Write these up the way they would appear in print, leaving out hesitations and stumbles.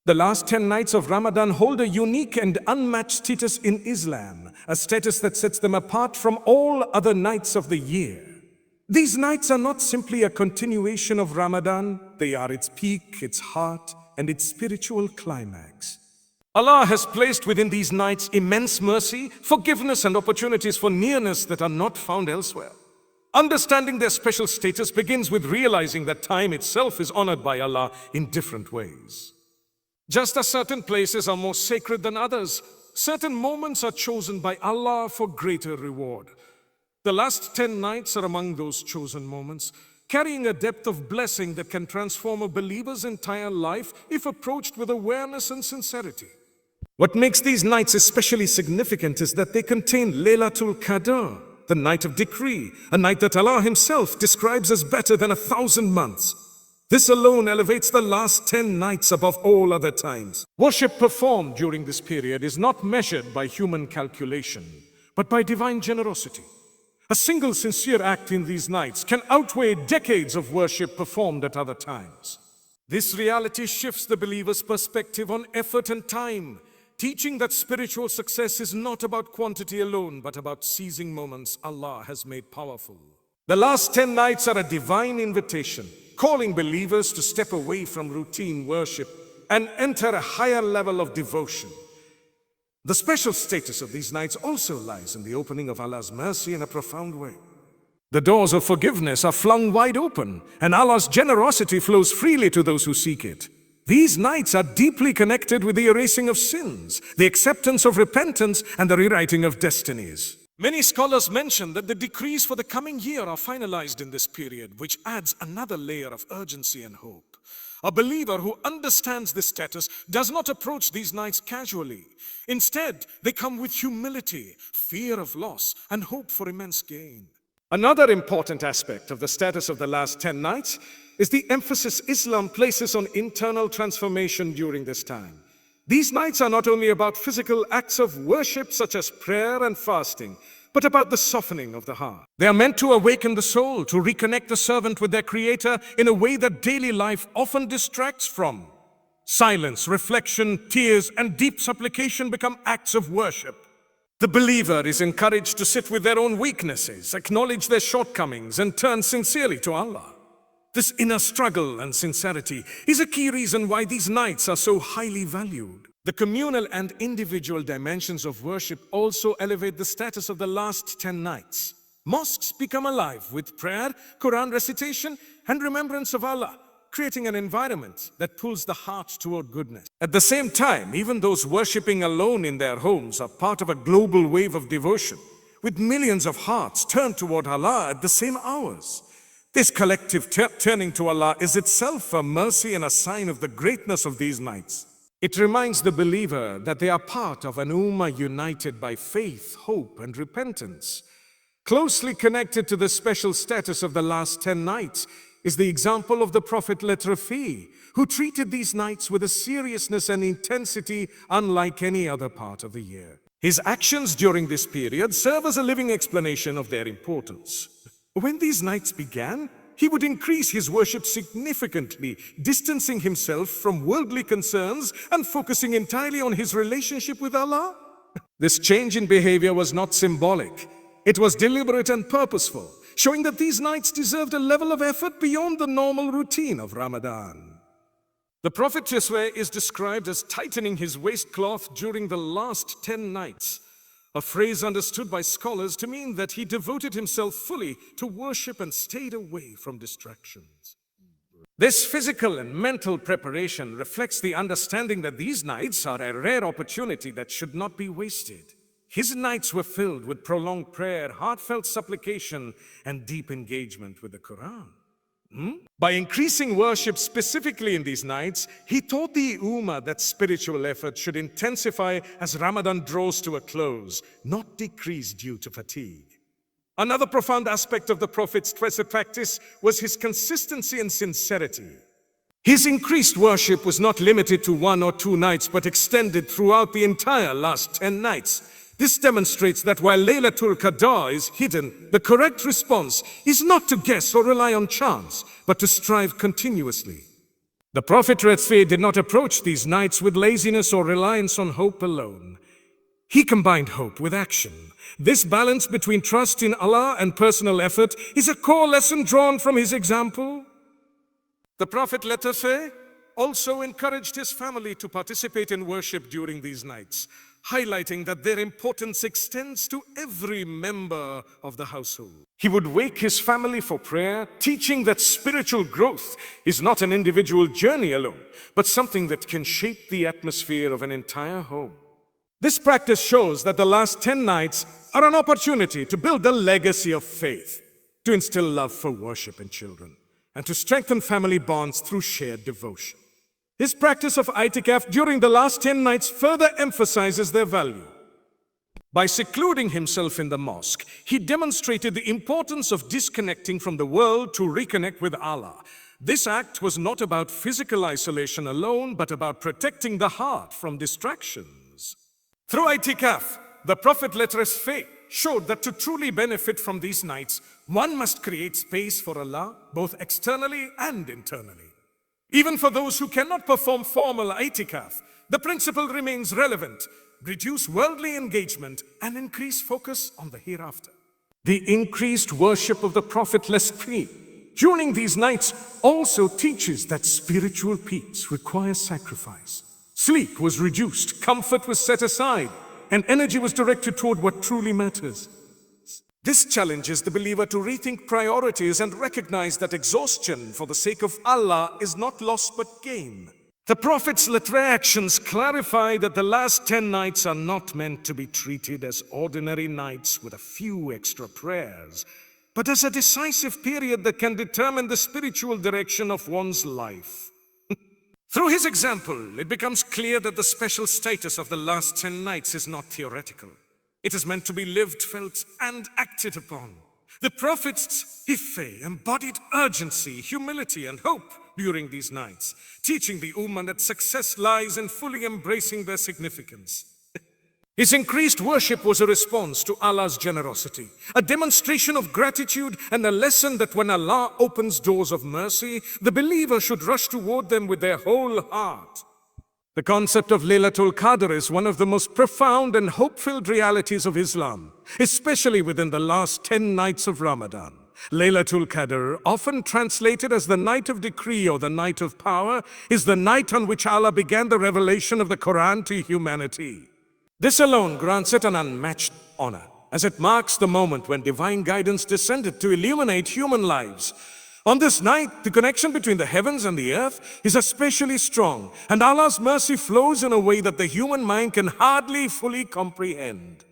The last 10 nights of Ramadan hold a unique and unmatched status in Islam, a status that sets them apart from all other nights of the year. These nights are not simply a continuation of Ramadan, they are its peak, its heart, and its spiritual climax. Allah has placed within these nights immense mercy, forgiveness, and opportunities for nearness that are not found elsewhere. Understanding their special status begins with realizing that time itself is honored by Allah in different ways. Just as certain places are more sacred than others, certain moments are chosen by Allah for greater reward. The last 10 nights are among those chosen moments, carrying a depth of blessing that can transform a believer's entire life if approached with awareness and sincerity. What makes these nights especially significant is that they contain Laylatul Qadr, the night of decree, a night that Allah Himself describes as better than 1,000 months. This alone elevates the last 10 nights above all other times. Worship performed during this period is not measured by human calculation, but by divine generosity. A single sincere act in these nights can outweigh decades of worship performed at other times. This reality shifts the believer's perspective on effort and time, teaching that spiritual success is not about quantity alone, but about seizing moments Allah has made powerful. The last 10 nights are a divine invitation, calling believers to step away from routine worship and enter a higher level of devotion. The special status of these nights also lies in the opening of Allah's mercy in a profound way. The doors of forgiveness are flung wide open, and Allah's generosity flows freely to those who seek it. These nights are deeply connected with the erasing of sins, the acceptance of repentance, and the rewriting of destinies. Many scholars mention that the decrees for the coming year are finalized in this period, which adds another layer of urgency and hope. A believer who understands this status does not approach these nights casually. Instead, they come with humility, fear of loss, and hope for immense gain. Another important aspect of the status of the last 10 nights is the emphasis Islam places on internal transformation during this time. These nights are not only about physical acts of worship such as prayer and fasting, but about the softening of the heart. They are meant to awaken the soul, to reconnect the servant with their Creator in a way that daily life often distracts from. Silence, reflection, tears, and deep supplication become acts of worship. The believer is encouraged to sit with their own weaknesses, acknowledge their shortcomings, and turn sincerely to Allah. This inner struggle and sincerity is a key reason why these nights are so highly valued. The communal and individual dimensions of worship also elevate the status of the last 10 nights. Mosques become alive with prayer, Quran recitation, and remembrance of Allah, creating an environment that pulls the heart toward goodness. At the same time, even those worshipping alone in their homes are part of a global wave of devotion, with millions of hearts turned toward Allah at the same hours. This collective turning to Allah is itself a mercy and a sign of the greatness of these nights. It reminds the believer that they are part of an ummah united by faith, hope, and repentance. Closely connected to the special status of the last 10 nights is the example of the Prophet Rafi, who treated these nights with a seriousness and intensity unlike any other part of the year. His actions during this period serve as a living explanation of their importance. When these nights began, he would increase his worship significantly, distancing himself from worldly concerns and focusing entirely on his relationship with Allah. This change in behavior was not symbolic. It was deliberate and purposeful, showing that these nights deserved a level of effort beyond the normal routine of Ramadan. The Prophet is described as tightening his waistcloth during the last 10 nights, a phrase understood by scholars to mean that he devoted himself fully to worship and stayed away from distractions. This physical and mental preparation reflects the understanding that these nights are a rare opportunity that should not be wasted. His nights were filled with prolonged prayer, heartfelt supplication, and deep engagement with the Quran. By increasing worship specifically in these nights, he taught the Ummah that spiritual effort should intensify as Ramadan draws to a close, not decrease due to fatigue. Another profound aspect of the Prophet's practice was his consistency and sincerity. His increased worship was not limited to 1 or 2 nights, but extended throughout the entire last 10 nights. This demonstrates that while Laylatul Qadr is hidden, the correct response is not to guess or rely on chance, but to strive continuously. The Prophet did not approach these nights with laziness or reliance on hope alone. He combined hope with action. This balance between trust in Allah and personal effort is a core lesson drawn from his example. The Prophet also encouraged his family to participate in worship during these nights, highlighting that their importance extends to every member of the household. He would wake his family for prayer, teaching that spiritual growth is not an individual journey alone, but something that can shape the atmosphere of an entire home. This practice shows that the last 10 nights are an opportunity to build a legacy of faith, to instill love for worship in children, and to strengthen family bonds through shared devotion. His practice of itikaf during the last 10 nights further emphasizes their value. By secluding himself in the mosque, he demonstrated the importance of disconnecting from the world to reconnect with Allah. This act was not about physical isolation alone, but about protecting the heart from distractions. Through itikaf, the Prophet showed that to truly benefit from these nights, one must create space for Allah, both externally and internally. Even for those who cannot perform formal itikaf, the principle remains relevant: reduce worldly engagement and increase focus on the hereafter. The increased worship of the Prophet during these nights also teaches that spiritual peace requires sacrifice. Sleep was reduced, comfort was set aside, and energy was directed toward what truly matters. This challenges the believer to rethink priorities and recognize that exhaustion for the sake of Allah is not loss but gain. The Prophet's actions clarify that the last 10 nights are not meant to be treated as ordinary nights with a few extra prayers, but as a decisive period that can determine the spiritual direction of one's life. Through his example, it becomes clear that the special status of the last 10 nights is not theoretical. It is meant to be lived, felt, and acted upon. The Prophet's embodied urgency, humility, and hope during these nights, teaching the Ummah that success lies in fully embracing their significance. His increased worship was a response to Allah's generosity, a demonstration of gratitude, and a lesson that when Allah opens doors of mercy, the believer should rush toward them with their whole heart. The concept of Laylatul Qadr is one of the most profound and hope-filled realities of Islam, especially within the last 10 nights of Ramadan. Laylatul Qadr, often translated as the night of decree or the night of power, is the night on which Allah began the revelation of the Quran to humanity. This alone grants it an unmatched honor, as it marks the moment when divine guidance descended to illuminate human lives. On this night, the connection between the heavens and the earth is especially strong, and Allah's mercy flows in a way that the human mind can hardly fully comprehend.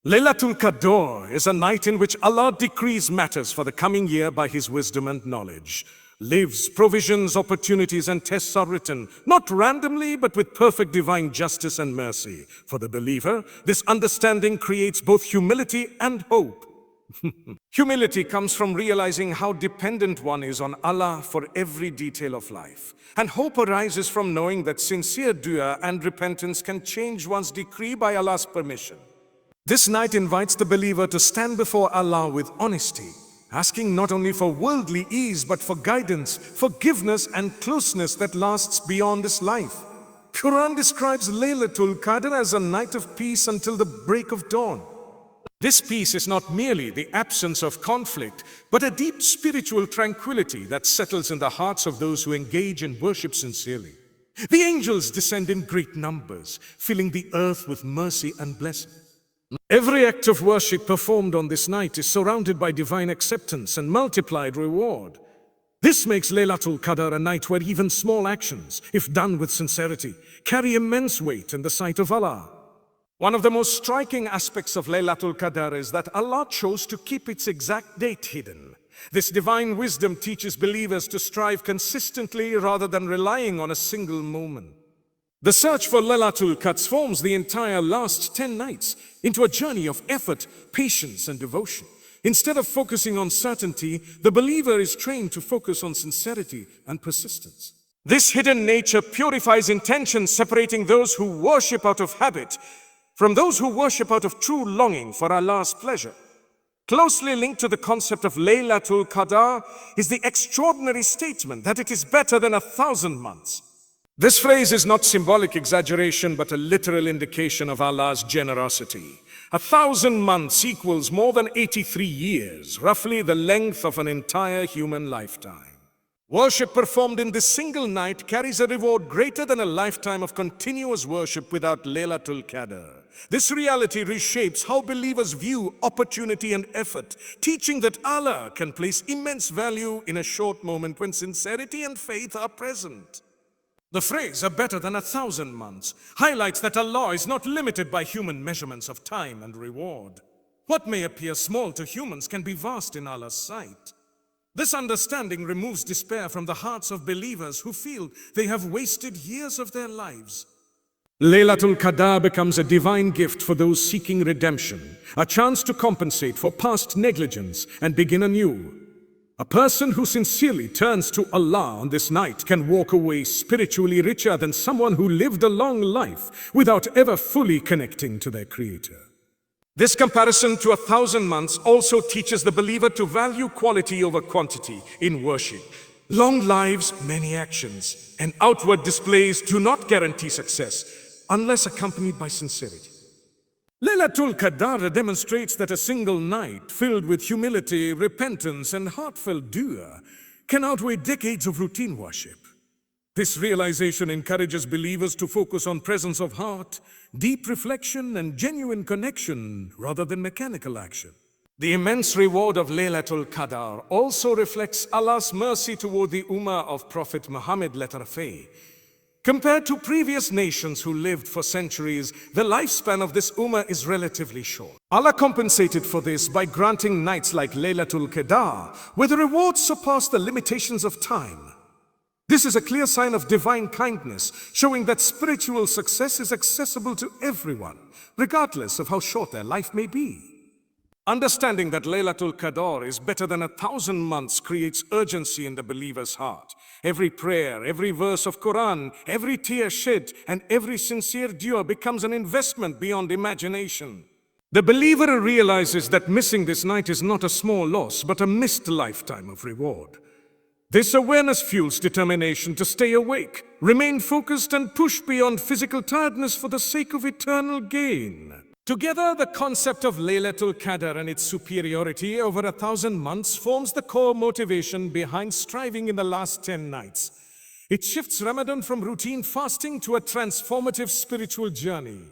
Laylatul Qadr is a night in which Allah decrees matters for the coming year by His wisdom and knowledge. Lives, provisions, opportunities, and tests are written, not randomly, but with perfect divine justice and mercy. For the believer, this understanding creates both humility and hope. Humility comes from realizing how dependent one is on Allah for every detail of life. And hope arises from knowing that sincere dua and repentance can change one's decree by Allah's permission. This night invites the believer to stand before Allah with honesty, asking not only for worldly ease, but for guidance, forgiveness, and closeness that lasts beyond this life. Quran describes Laylatul Qadr as a night of peace until the break of dawn. This peace is not merely the absence of conflict, but a deep spiritual tranquility that settles in the hearts of those who engage in worship sincerely. The angels descend in great numbers, filling the earth with mercy and blessing. Every act of worship performed on this night is surrounded by divine acceptance and multiplied reward. This makes Laylatul Qadr a night where even small actions, if done with sincerity, carry immense weight in the sight of Allah. One of the most striking aspects of Laylatul Qadr is that Allah chose to keep its exact date hidden. This divine wisdom teaches believers to strive consistently rather than relying on a single moment. The search for Laylatul Qadr transforms the entire last 10 nights into a journey of effort, patience, and devotion. Instead of focusing on certainty, the believer is trained to focus on sincerity and persistence. This hidden nature purifies intention, separating those who worship out of habit from those who worship out of true longing for Allah's pleasure. Closely linked to the concept of Laylatul Qadr is the extraordinary statement that it is better than 1,000 months. This phrase is not symbolic exaggeration, but a literal indication of Allah's generosity. 1,000 months equals more than 83 years, roughly the length of an entire human lifetime. Worship performed in this single night carries a reward greater than a lifetime of continuous worship without Laylatul Qadr. This reality reshapes how believers view opportunity and effort, teaching that Allah can place immense value in a short moment when sincerity and faith are present. The phrase, "a better than 1,000 months," highlights that Allah is not limited by human measurements of time and reward. What may appear small to humans can be vast in Allah's sight. This understanding removes despair from the hearts of believers who feel they have wasted years of their lives. Laylatul Qadr becomes a divine gift for those seeking redemption, a chance to compensate for past negligence and begin anew. A person who sincerely turns to Allah on this night can walk away spiritually richer than someone who lived a long life without ever fully connecting to their Creator. This comparison to 1,000 months also teaches the believer to value quality over quantity in worship. Long lives, many actions, and outward displays do not guarantee success unless accompanied by sincerity. Laylatul Qadr demonstrates that a single night filled with humility, repentance, and heartfelt dua can outweigh decades of routine worship. This realization encourages believers to focus on presence of heart, deep reflection, and genuine connection rather than mechanical action. The immense reward of Laylatul Qadr also reflects Allah's mercy toward the Ummah of Prophet Muhammad. Compared to previous nations who lived for centuries, the lifespan of this Ummah is relatively short. Allah compensated for this by granting nights like Laylatul Qadr, where the rewards surpass the limitations of time. This is a clear sign of divine kindness, showing that spiritual success is accessible to everyone, regardless of how short their life may be. Understanding that Laylatul Qadr is better than 1,000 months creates urgency in the believer's heart. Every prayer, every verse of Quran, every tear shed, and every sincere dua becomes an investment beyond imagination. The believer realizes that missing this night is not a small loss, but a missed lifetime of reward. This awareness fuels determination to stay awake, remain focused, and push beyond physical tiredness for the sake of eternal gain. Together, the concept of Laylatul Qadr and its superiority over 1,000 months forms the core motivation behind striving in the last 10 nights. It shifts Ramadan from routine fasting to a transformative spiritual journey.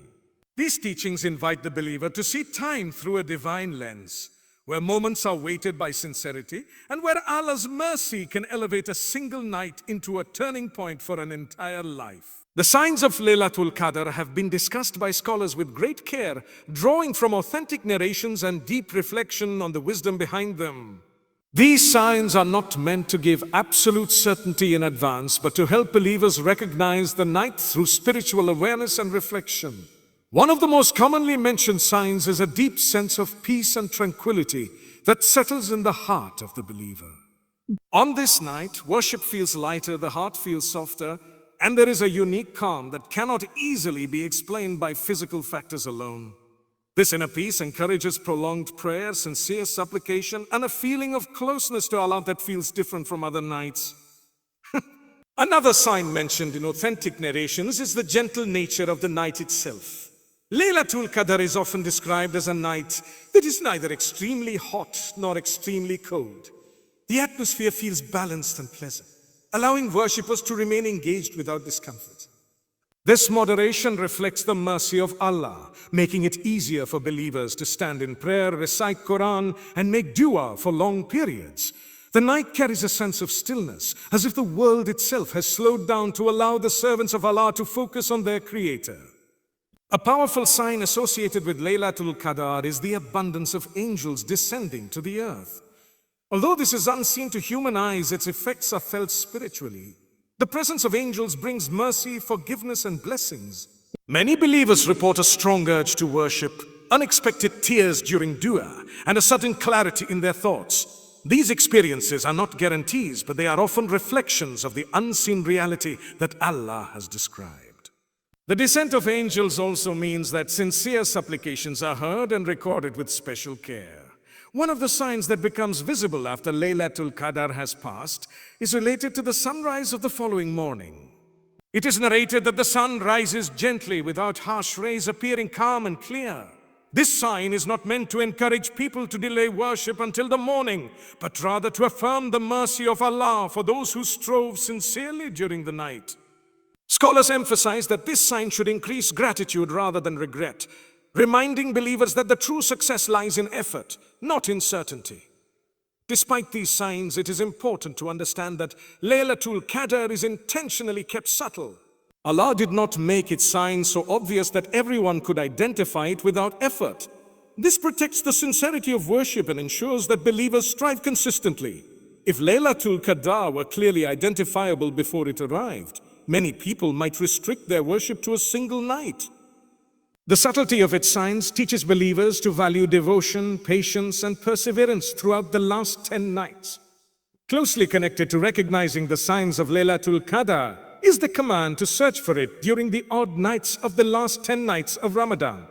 These teachings invite the believer to see time through a divine lens, where moments are weighted by sincerity, and where Allah's mercy can elevate a single night into a turning point for an entire life. The signs of Laylatul Qadr have been discussed by scholars with great care, drawing from authentic narrations and deep reflection on the wisdom behind them. These signs are not meant to give absolute certainty in advance, but to help believers recognize the night through spiritual awareness and reflection. One of the most commonly mentioned signs is a deep sense of peace and tranquility that settles in the heart of the believer. On this night, worship feels lighter, the heart feels softer, and there is a unique calm that cannot easily be explained by physical factors alone. This inner peace encourages prolonged prayer, sincere supplication, and a feeling of closeness to Allah that feels different from other nights. Another sign mentioned in authentic narrations is the gentle nature of the night itself. Laylatul Qadr is often described as a night that is neither extremely hot nor extremely cold. The atmosphere feels balanced and pleasant, allowing worshippers to remain engaged without discomfort. This moderation reflects the mercy of Allah, making it easier for believers to stand in prayer, recite Quran, and make dua for long periods. The night carries a sense of stillness, as if the world itself has slowed down to allow the servants of Allah to focus on their Creator. A powerful sign associated with Laylatul Qadr is the abundance of angels descending to the earth. Although this is unseen to human eyes, its effects are felt spiritually. The presence of angels brings mercy, forgiveness, and blessings. Many believers report a strong urge to worship, unexpected tears during dua, and a sudden clarity in their thoughts. These experiences are not guarantees, but they are often reflections of the unseen reality that Allah has described. The descent of angels also means that sincere supplications are heard and recorded with special care. One of the signs that becomes visible after Laylatul Qadr has passed is related to the sunrise of the following morning. It is narrated that the sun rises gently without harsh rays, appearing calm and clear. This sign is not meant to encourage people to delay worship until the morning, but rather to affirm the mercy of Allah for those who strove sincerely during the night. Scholars emphasize that this sign should increase gratitude rather than regret, reminding believers that the true success lies in effort, not in certainty. Despite these signs, it is important to understand that Laylatul Qadr is intentionally kept subtle. Allah did not make its signs so obvious that everyone could identify it without effort. This protects the sincerity of worship and ensures that believers strive consistently. If Laylatul Qadr were clearly identifiable before it arrived, many people might restrict their worship to a single night. The subtlety of its signs teaches believers to value devotion, patience, and perseverance throughout the last 10 nights. Closely connected to recognizing the signs of Laylatul Qadr is the command to search for it during the odd nights of the last 10 nights of Ramadan.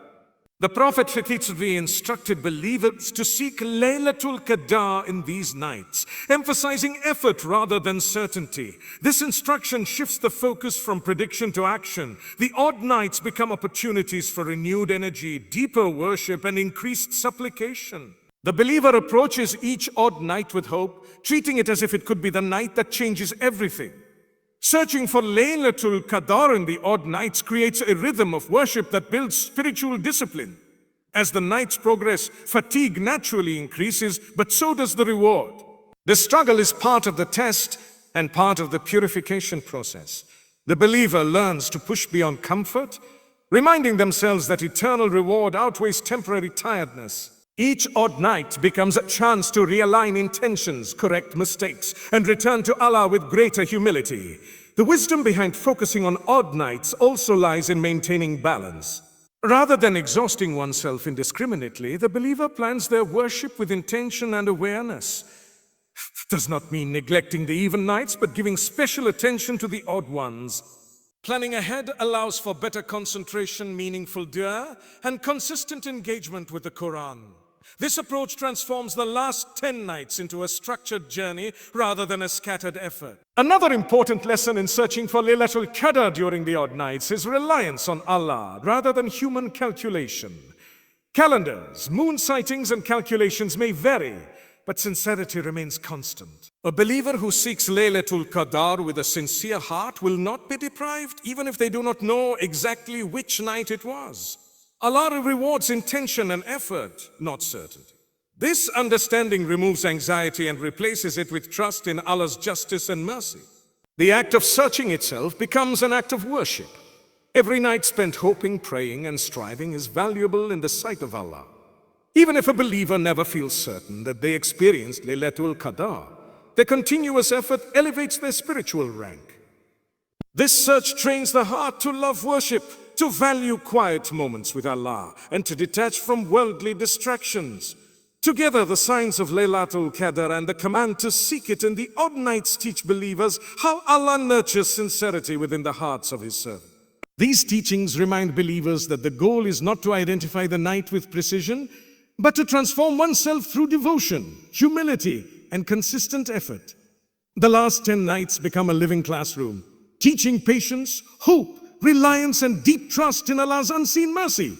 The Prophet repeatedly instructed believers to seek Laylatul Qadr in these nights, emphasizing effort rather than certainty. This instruction shifts the focus from prediction to action. The odd nights become opportunities for renewed energy, deeper worship, and increased supplication. The believer approaches each odd night with hope, treating it as if it could be the night that changes everything. Searching for Laylatul Qadr in the odd nights creates a rhythm of worship that builds spiritual discipline. As the nights progress, fatigue naturally increases, but so does the reward. This struggle is part of the test and part of the purification process. The believer learns to push beyond comfort, reminding themselves that eternal reward outweighs temporary tiredness. Each odd night becomes a chance to realign intentions, correct mistakes, and return to Allah with greater humility. The wisdom behind focusing on odd nights also lies in maintaining balance. Rather than exhausting oneself indiscriminately, the believer plans their worship with intention and awareness. It does not mean neglecting the even nights, but giving special attention to the odd ones. Planning ahead allows for better concentration, meaningful dua, and consistent engagement with the Quran. This approach transforms the last 10 nights into a structured journey rather than a scattered effort. Another important lesson in searching for Laylatul Qadr during the odd nights is reliance on Allah rather than human calculation. Calendars, moon sightings, and calculations may vary, but sincerity remains constant. A believer who seeks Laylatul Qadr with a sincere heart will not be deprived, even if they do not know exactly which night it was. Allah rewards intention and effort, not certainty. This understanding removes anxiety and replaces it with trust in Allah's justice and mercy. The act of searching itself becomes an act of worship. Every night spent hoping, praying, and striving is valuable in the sight of Allah. Even if a believer never feels certain that they experienced Laylatul Qadr, their continuous effort elevates their spiritual rank. This search trains the heart to love worship, to value quiet moments with Allah, and to detach from worldly distractions. Together, the signs of Laylatul Qadr and the command to seek it in the odd nights teach believers how Allah nurtures sincerity within the hearts of His servants. These teachings remind believers that the goal is not to identify the night with precision, but to transform oneself through devotion, humility, and consistent effort. The last 10 nights become a living classroom, teaching patience, hope, reliance, and deep trust in Allah's unseen mercy.